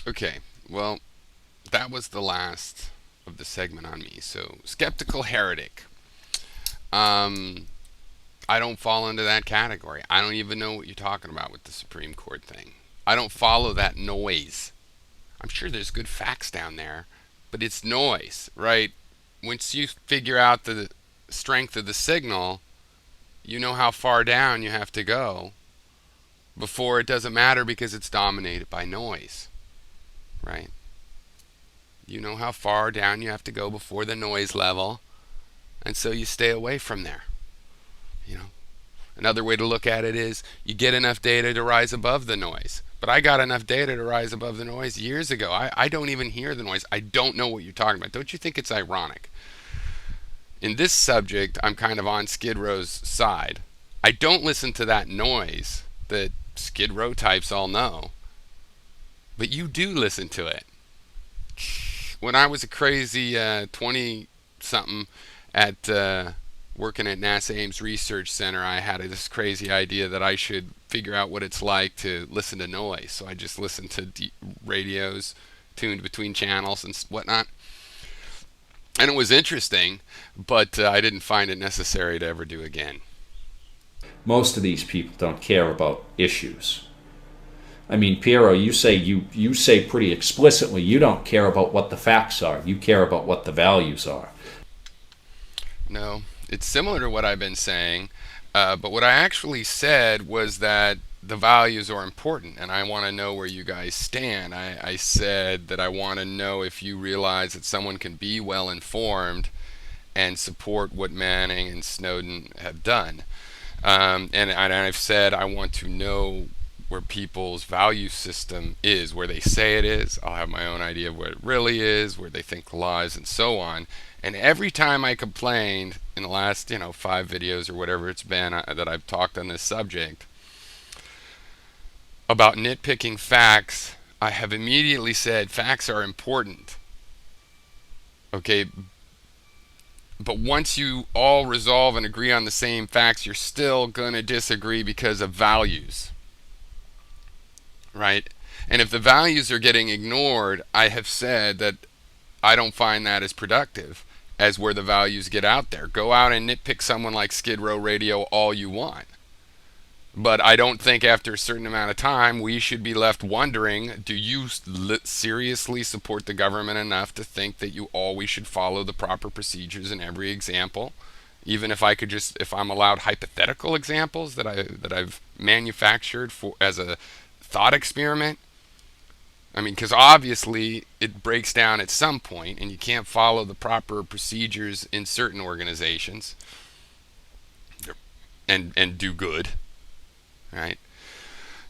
Okay, well, that was the last of the segment on me. So, skeptical heretic. Um, I don't fall into that category. I don't even know what you're talking about with the Supreme Court thing. I don't follow that noise. I'm sure there's good facts down there, but it's noise, right? Once you figure out the strength of the signal, you know how far down you have to go before it doesn't matter because it's dominated by noise, right? You know how far down you have to go before the noise level, and so you stay away from there. You know, another way to look at it is you get enough data to rise above the noise. But I got enough data to rise above the noise years ago. I don't even hear the noise. I don't know what you're talking about. Don't you think it's ironic? In this subject, I'm kind of on Skid Row's side. I don't listen to that noise that Skid Row types all know, but you do listen to it. When I was a crazy 20 something at working at NASA Ames Research Center, I had this crazy idea that I should figure out what it's like to listen to noise. So I just listened to radios tuned between channels and whatnot. And it was interesting, but I didn't find it necessary to ever do again. Most of these people don't care about issues. I mean, Piero, you say pretty explicitly you don't care about what the facts are. You care about what the values are. No, it's similar to what I've been saying, but what I actually said was that the values are important, and I want to know where you guys stand. I said that I want to know if you realize that someone can be well informed and support what Manning and Snowden have done. And I've said I want to know where people's value system is, where they say it is. I'll have my own idea of what it really is, where they think the lie is, and so on. And every time I complained in the last, 5 videos or whatever it's been that I've talked on this subject about nitpicking facts, I have immediately said facts are important. Okay, but once you all resolve and agree on the same facts, you're still going to disagree because of values, right? And if the values are getting ignored, I have said that I don't find that as productive as where the values get out there. Go out and nitpick someone like Skid Row Radio all you want. But I don't think after a certain amount of time we should be left wondering, do you seriously support the government enough to think that you always should follow the proper procedures in every example? Even if I'm allowed hypothetical examples that I've manufactured for as a thought experiment. I mean, because obviously it breaks down at some point, and you can't follow the proper procedures in certain organizations and do good, right?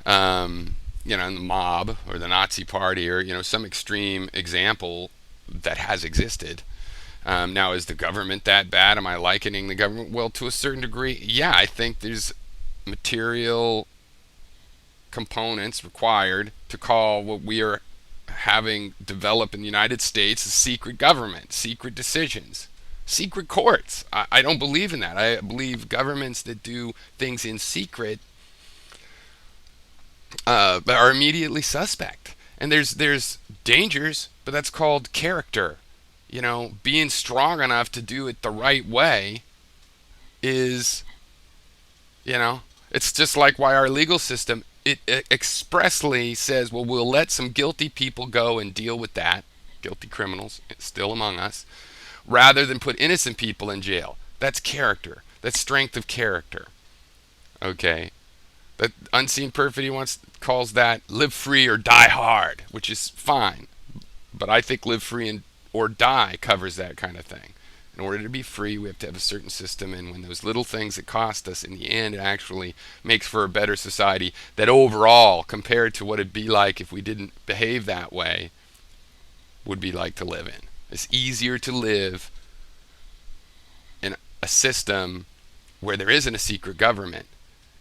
In the mob or the Nazi Party or some extreme example that has existed. Now, is the government that bad? Am I likening the government? Well, to a certain degree, yeah. I think there's material components required to call what we are having develop in the United States a secret government, secret decisions, secret courts. I don't believe in that. I believe governments that do things in secret are immediately suspect. And there's dangers, but that's called character. Being strong enough to do it the right way is, it's just like why our legal system it expressly says, well, we'll let some guilty people go and deal with that, guilty criminals still among us, rather than put innocent people in jail. That's character. That's strength of character. Okay. That Unseen Perfidy once calls that live free or die hard, which is fine. But I think live free or die covers that kind of thing. In order to be free, we have to have a certain system, and when those little things that cost us, in the end, it actually makes for a better society that overall, compared to what it'd be like if we didn't behave that way, would be like to live in. It's easier to live in a system where there isn't a secret government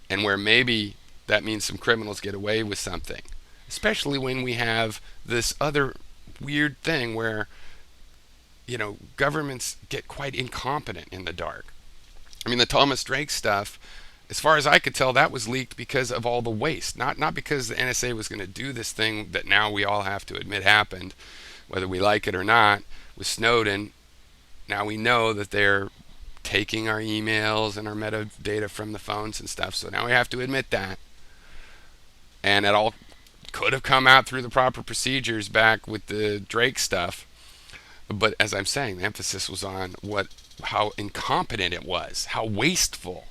and where maybe that means some criminals get away with something, especially when we have this other weird thing where governments get quite incompetent in the dark. I mean, the Thomas Drake stuff, As far as I could tell, that was leaked because of all the waste, not because the NSA was going to do this thing that now we all have to admit happened, whether we like it or not. With Snowden, now we know that they're taking our emails and our metadata from the phones and stuff. So now we have to admit that. And it all could have come out through the proper procedures back with the Drake stuff. But as I'm saying, the emphasis was on how incompetent it was, how wasteful.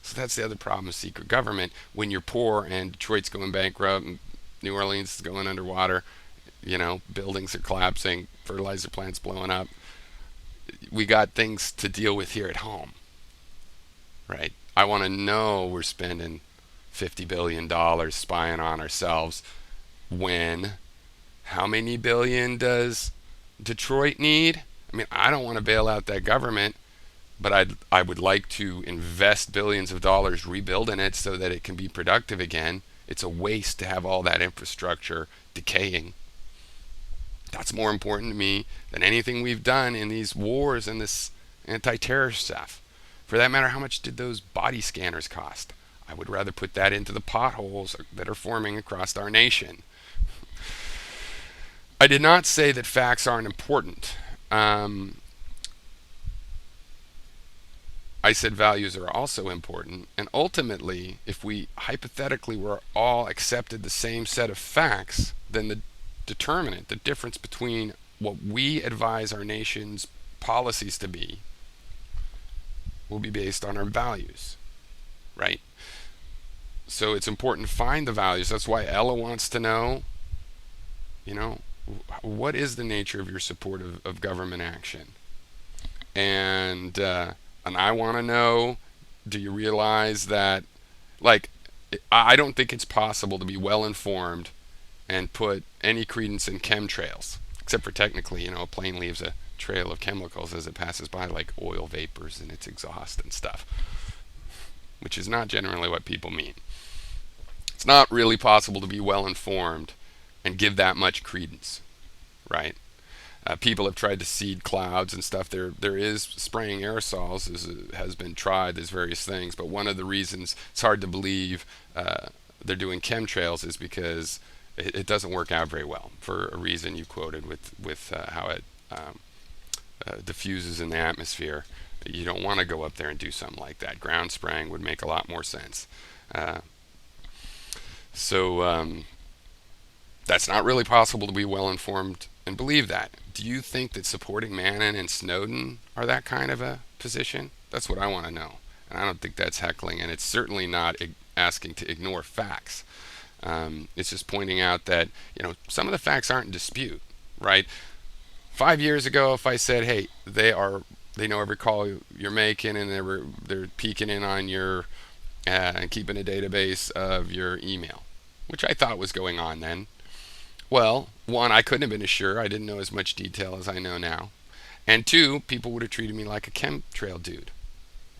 So that's the other problem with secret government. When you're poor and Detroit's going bankrupt and New Orleans is going underwater, buildings are collapsing, fertilizer plants blowing up. We got things to deal with here at home, right? I want to know we're spending $50 billion spying on ourselves when how many billion does Detroit need? I mean, I don't want to bail out that government, but I would like to invest billions of dollars rebuilding it so that it can be productive again. It's a waste to have all that infrastructure decaying. That's more important to me than anything we've done in these wars and this anti-terror stuff. For that matter, how much did those body scanners cost? I would rather put that into the potholes that are forming across our nation. I did not say that facts aren't important. I said values are also important. And ultimately, if we hypothetically were all accepted the same set of facts, then the determinant, the difference between what we advise our nation's policies to be, will be based on our values, right? So it's important to find the values. That's why Ella wants to know, what is the nature of your support of government action? And I want to know, do you realize that, like, I don't think it's possible to be well informed and put any credence in chemtrails, except for technically, a plane leaves a trail of chemicals as it passes by, like oil vapors in its exhaust and stuff, which is not generally what people mean. It's not really possible to be well informed and give that much credence, right? People have tried to seed clouds and stuff. There is spraying aerosols has been tried. There's various things, but one of the reasons it's hard to believe they're doing chemtrails is because it doesn't work out very well for a reason you quoted with how it diffuses in the atmosphere. You don't want to go up there and do something like that. Ground spraying would make a lot more sense. So that's not really possible to be well informed and believe that. Do you think that supporting Bannon and Snowden are that kind of a position? That's what I want to know. And I don't think that's heckling, and it's certainly not asking to ignore facts. It's just pointing out that some of the facts aren't in dispute, right? 5 years ago, if I said, "Hey, they know every call you're making, and they're peeking in on your and keeping a database of your email," which I thought was going on then. Well, one, I couldn't have been as sure. I didn't know as much detail as I know now. And two, people would have treated me like a chemtrail dude.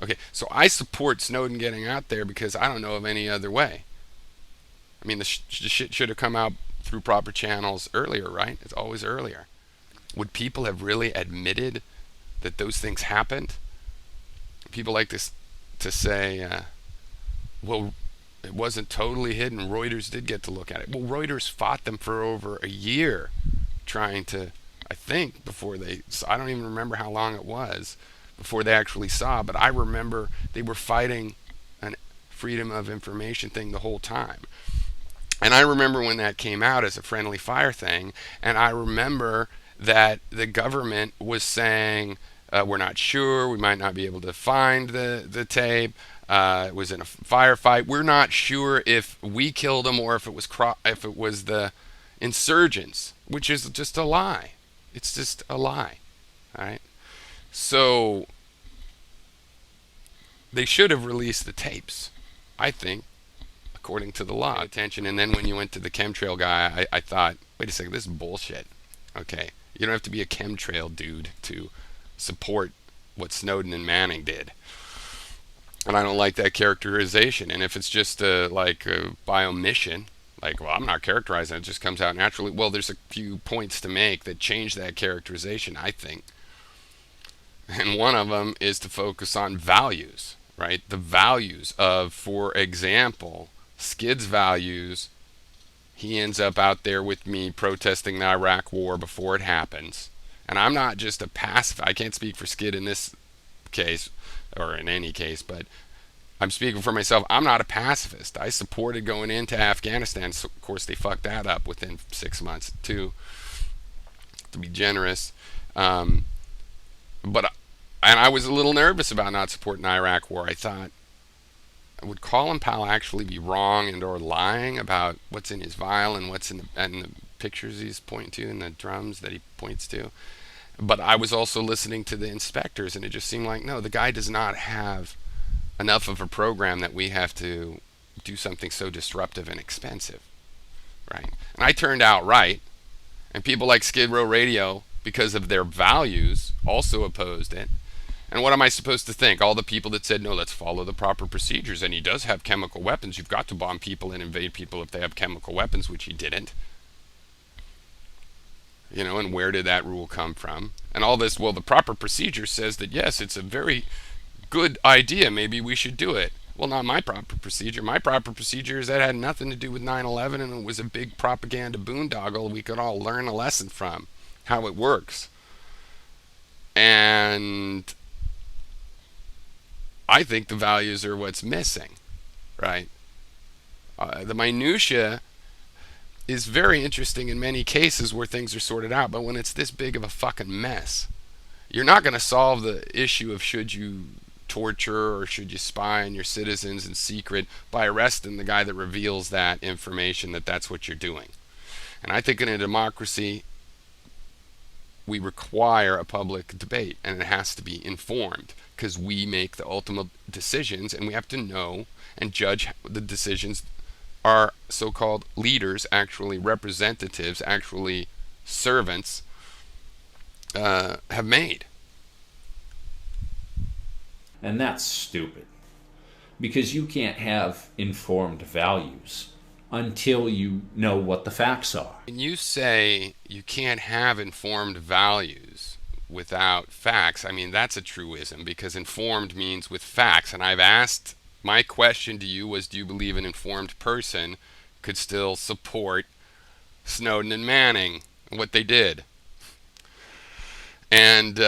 Okay, so I support Snowden getting out there because I don't know of any other way. I mean, the shit should have come out through proper channels earlier, right? It's always earlier. Would people have really admitted that those things happened? People like this to say, well, it wasn't totally hidden. Reuters did get to look at it. Well, Reuters fought them for over a year trying to, I think, I don't even remember how long it was before they actually saw, but I remember they were fighting a freedom of information thing the whole time. And I remember when that came out as a friendly fire thing, and I remember that the government was saying, we're not sure, we might not be able to find the tape. It was in a firefight. We're not sure if we killed him or if it was the insurgents, which is just a lie. It's just a lie. All right. So they should have released the tapes, I think, according to the law. Attention. And then when you went to the chemtrail guy, I thought, wait a second, this is bullshit. Okay, you don't have to be a chemtrail dude to support what Snowden and Manning did. And I don't like that characterization. And if it's just by omission, well, I'm not characterizing it just comes out naturally. Well, there's a few points to make that change that characterization, I think. And one of them is to focus on values, right? The values of, for example, Skid's values. He ends up out there with me protesting the Iraq war before it happens. And I'm not just a passive. I can't speak for Skid in this case, or in any case, but I'm speaking for myself. I'm not a pacifist. I supported going into Afghanistan. So of course, they fucked that up within 6 months, too, to be generous. Um, but and I was a little nervous about not supporting the Iraq war. I thought, would Colin Powell actually be wrong and or lying about what's in his vial and what's in the pictures he's pointing to and the drums that he points to? But I was also listening to the inspectors, and it just seemed like, no, the guy does not have enough of a program that we have to do something so disruptive and expensive, right? And I turned out right, and people like Skid Row Radio, because of their values, also opposed it. And what am I supposed to think? All the people that said, no, let's follow the proper procedures, and he does have chemical weapons. You've got to bomb people and invade people if they have chemical weapons, which he didn't. And where did that rule come from? And all this, well, the proper procedure says that, yes, it's a very good idea. Maybe we should do it. Well, not my proper procedure. My proper procedure is that had nothing to do with 9/11, and it was a big propaganda boondoggle we could all learn a lesson from, how it works. And I think the values are what's missing, right? The minutia is very interesting in many cases where things are sorted out, but when it's this big of a fucking mess, you're not going to solve the issue of should you torture or should you spy on your citizens in secret by arresting the guy that reveals that information that that's what you're doing. And I think in a democracy, we require a public debate, and it has to be informed because we make the ultimate decisions, and we have to know and judge the decisions our so-called leaders, actually representatives, actually servants, have made. And that's stupid. Because you can't have informed values until you know what the facts are. When you say you can't have informed values without facts, I mean, that's a truism because informed means with facts. And I've asked, my question to you was, do you believe an informed person could still support Snowden and Manning, what they did? And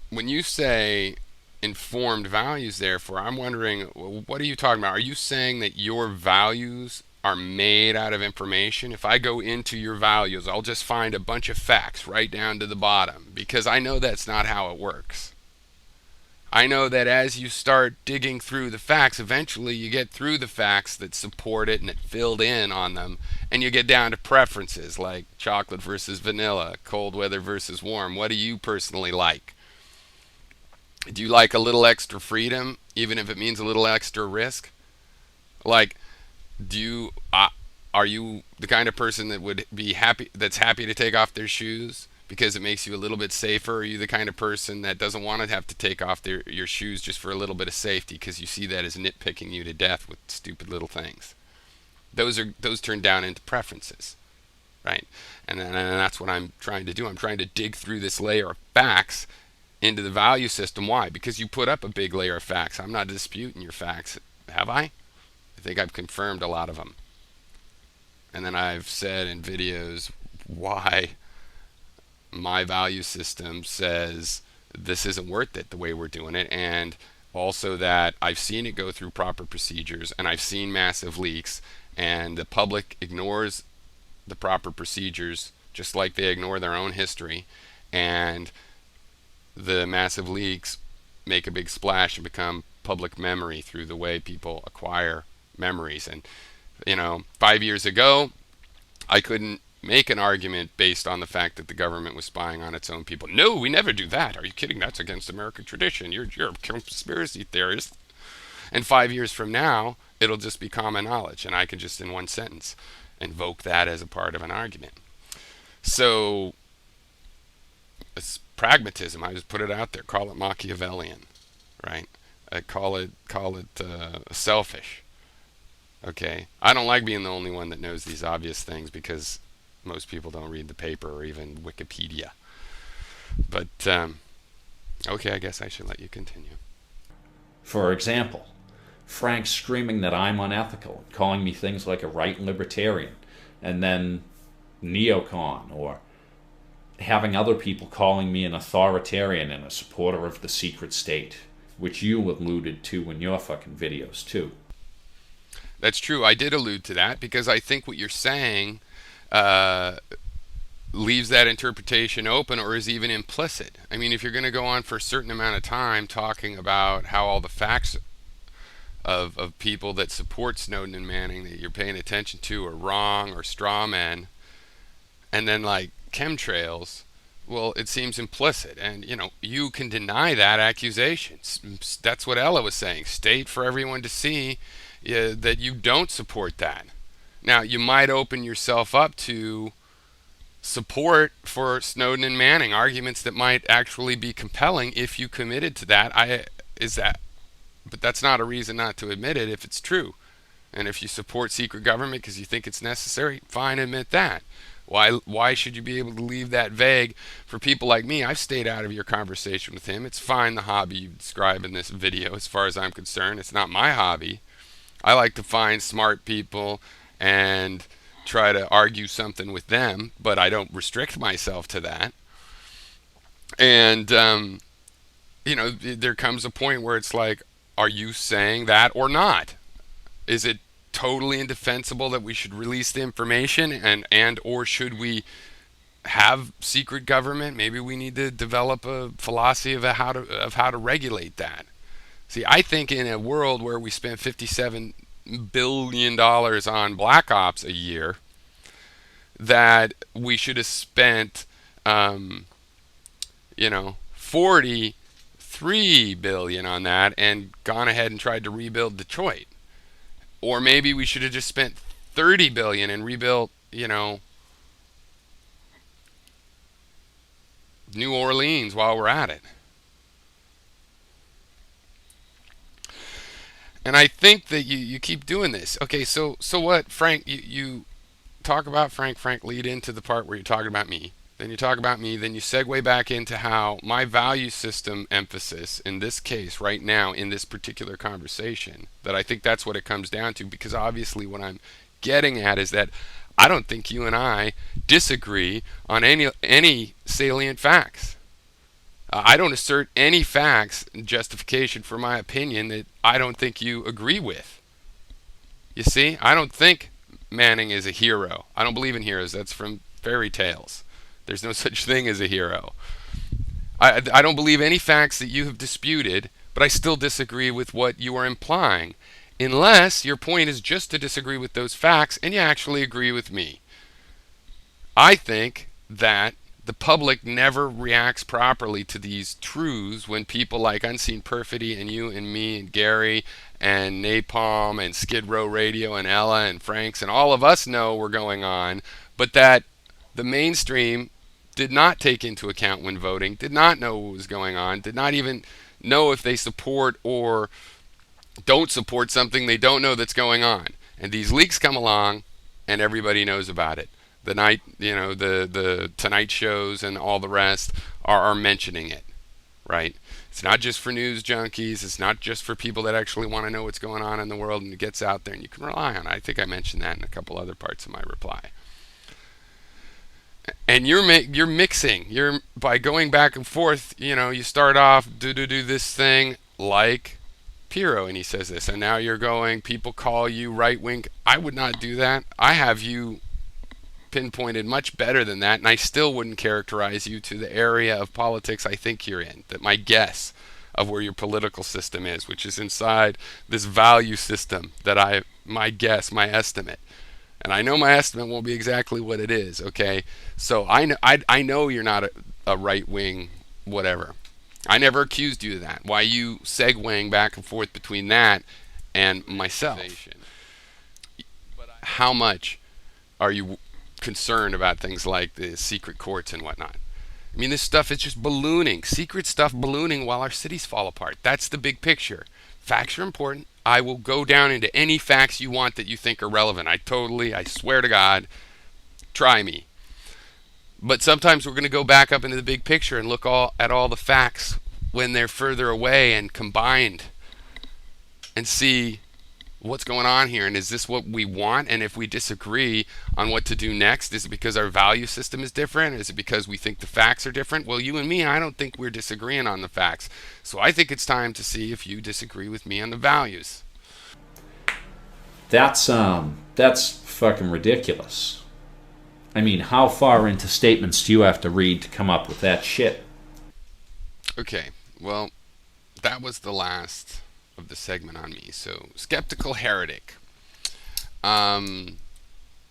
when you say informed values, therefore, I'm wondering, what are you talking about? Are you saying that your values are made out of information? If I go into your values, I'll just find a bunch of facts right down to the bottom, because I know that's not how it works. I know that as you start digging through the facts, eventually you get through the facts that support it and it filled in on them, and you get down to preferences like chocolate versus vanilla, cold weather versus warm. What do you personally like? Do you like a little extra freedom, even if it means a little extra risk? Like, do you are you the kind of person that would be happy, that's happy to take off their shoes because it makes you a little bit safer? Or are you the kind of person that doesn't want to have to take off your shoes just for a little bit of safety because you see that as nitpicking you to death with stupid little things? Those turn down into preferences, right? And that's what I'm trying to do. I'm trying to dig through this layer of facts into the value system. Why? Because you put up a big layer of facts. I'm not disputing your facts, have I? I think I've confirmed a lot of them. And then I've said in videos why my value system says this isn't worth it the way we're doing it, and also that I've seen it go through proper procedures, and I've seen massive leaks, and the public ignores the proper procedures just like they ignore their own history, and the massive leaks make a big splash and become public memory through the way people acquire memories. And 5 years ago, I couldn't make an argument based on the fact that the government was spying on its own people. No, we never do that. Are you kidding? That's against American tradition. You're a conspiracy theorist. And 5 years from now, it'll just be common knowledge, and I can just in one sentence invoke that as a part of an argument. So it's pragmatism. I just put it out there. Call it Machiavellian, right? I call it selfish. Okay, I don't like being the only one that knows these obvious things because most people don't read the paper or even Wikipedia. But okay, I guess I should let you continue. For example, Frank screaming that I'm unethical, calling me things like a right libertarian, and then neocon, or having other people calling me an authoritarian and a supporter of the secret state, which you alluded to in your fucking videos too. That's true. I did allude to that because I think what you're saying uh, leaves that interpretation open or is even implicit. I mean, if you're going to go on for a certain amount of time talking about how all the facts of people that support Snowden and Manning that you're paying attention to are wrong or straw men, and then like chemtrails, well, it seems implicit. And, you can deny that accusation. That's what Ella was saying. State for everyone to see that you don't support that. Now, you might open yourself up to support for Snowden and Manning, arguments that might actually be compelling if you committed to that. But that's not a reason not to admit it if it's true. And if you support secret government because you think it's necessary, fine, admit that. Why should you be able to leave that vague for people like me? I've stayed out of your conversation with him. It's fine, the hobby you describe in this video, as far as I'm concerned. It's not my hobby. I like to find smart people and try to argue something with them, but I don't restrict myself to that. And, there comes a point where it's like, are you saying that or not? Is it totally indefensible that we should release the information, and or should we have secret government? Maybe we need to develop a philosophy of how to regulate that. See, I think in a world where we spend $57 billion on black ops a year, that we should have spent, 43 billion on that and gone ahead and tried to rebuild Detroit. Or maybe we should have just spent 30 billion and rebuilt, New Orleans while we're at it. And I think that you keep doing this. Okay, so what, Frank? You talk about Frank. Frank, lead into the part where you're talking about me. Then you talk about me. Then you segue back into how my value system emphasis in this case, right now, in this particular conversation, that I think that's what it comes down to. Because obviously, what I'm getting at is that I don't think you and I disagree on any salient facts. I don't assert any facts in justification for my opinion that I don't think you agree with. You see, I don't think Manning is a hero. I don't believe in heroes. That's from fairy tales. There's no such thing as a hero. I don't believe any facts that you have disputed, but I still disagree with what you are implying. Unless your point is just to disagree with those facts and you actually agree with me. I think that the public never reacts properly to these truths when people like Unseen Perfidy and you and me and Gary and Napalm and Skid Row Radio and Ella and Franks and all of us know we're going on, but that the mainstream did not take into account when voting, did not know what was going on, did not even know if they support or don't support something they don't know that's going on. And these leaks come along and everybody knows about it. The night, the Tonight shows and all the rest are mentioning it, right? It's not just for news junkies. It's not just for people that actually want to know what's going on in the world, and it gets out there and you can rely on it. I think I mentioned that in a couple other parts of my reply. And you're mixing. You're by going back and forth. You start off do this thing like Piro, and he says this, and now you're going. People call you right wing. I would not do that. I have you pinpointed much better than that, and I still wouldn't characterize you to the area of politics I think you're in. That my guess of where your political system is, which is inside this value system that my guess, my estimate. And I know my estimate won't be exactly what it is, okay? So I know you're not a right wing whatever. I never accused you of that. Why you segueing back and forth between that and myself? How much are you concerned about things like the secret courts and whatnot? I mean, this stuff is just ballooning. Secret stuff ballooning while our cities fall apart. That's the big picture. Facts are important. I will go down into any facts you want that you think are relevant. I swear to God, try me. But sometimes we're going to go back up into the big picture and look at all the facts when they're further away and combined and see what's going on here, and is this what we want? And if we disagree on what to do next, is it because our value system is different? Is it because we think the facts are different? Well, you and me, I don't think we're disagreeing on the facts, so I think it's time to see if you disagree with me on the values. That's fucking ridiculous. I mean, how far into statements do you have to read to come up with that shit? Okay, well, that was the last of the segment on me. So, skeptical heretic. um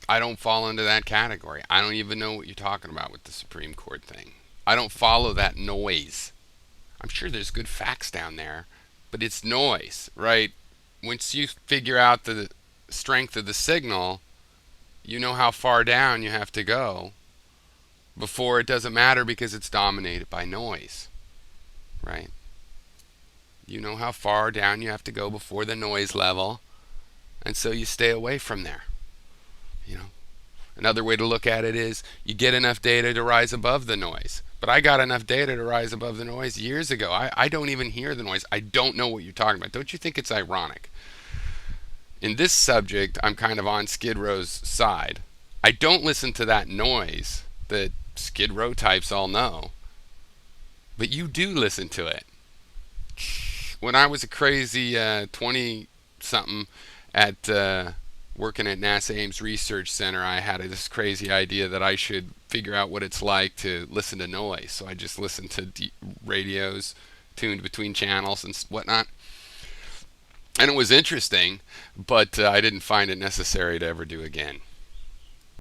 I don't fall into that category. I don't even know what you're talking about with the Supreme Court thing. I don't follow that noise. I'm sure there's good facts down there, but it's noise, right? Once you figure out the strength of the signal, you know how far down you have to go before it doesn't matter because it's dominated by noise, right? You know how far down you have to go before the noise level, and so you stay away from there. You know, another way to look at it is you get enough data to rise above the noise. But I got enough data to rise above the noise years ago. I don't even hear the noise. I don't know what you're talking about. Don't you think it's ironic? In this subject, I'm kind of on Skid Row's side. I don't listen to that noise that Skid Row types all know, but you do listen to it. When I was a crazy 20 something at working at NASA Ames Research Center, I had this crazy idea that I should figure out what it's like to listen to noise. So I just listened to radios tuned between channels and whatnot. And it was interesting, but I didn't find it necessary to ever do again.